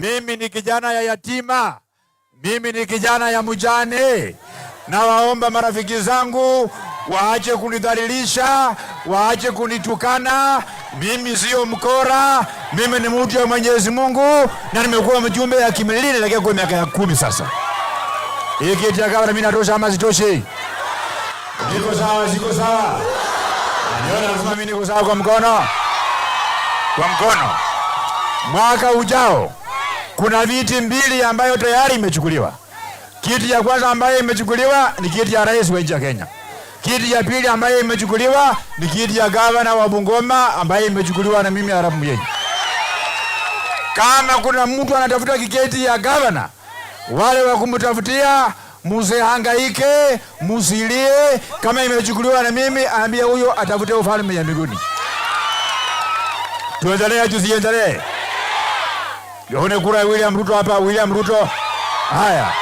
Mimi ni kijana ya yatima, mimi ni kijana ya mjane. Na waomba marafiki zangu waache kunidhalilisha, waache kunitukana. Mimi sio mkora, mimi ni mtu wa Mwenyezi Mungu na nimekuwa mjumbe ya Kimilili lakini kwa miaka ya 10 sasa. Hii kiti ya gavana mimi natosha ama sitoshi? Niko sawa, siko sawa? Ndio lazima mimi niko sawa kwa mkono. Kwa mkono. Mwaka ujao kuna viti 2 ambayo tayari imechukuliwa. Kiti ya kwanza ambayo imechukuliwa ni kiti ya rais wa nchi ya Kenya. Kiti ya pili ambayo imechukuliwa ni kiti ya gavana wa Bungoma ambayo imechukuliwa na mimi Arap Mwenyeji. Kama kuna mtu anatafuta kiti ya gavana, wale wa kumtafutia msihangaike, msilie. Kama imechukuliwa na mimi, aambie huyo atafute ufalme ya mbinguni. Tuendelee tusiendelee? Yone kura William Ruto hapa, William Ruto. Haya.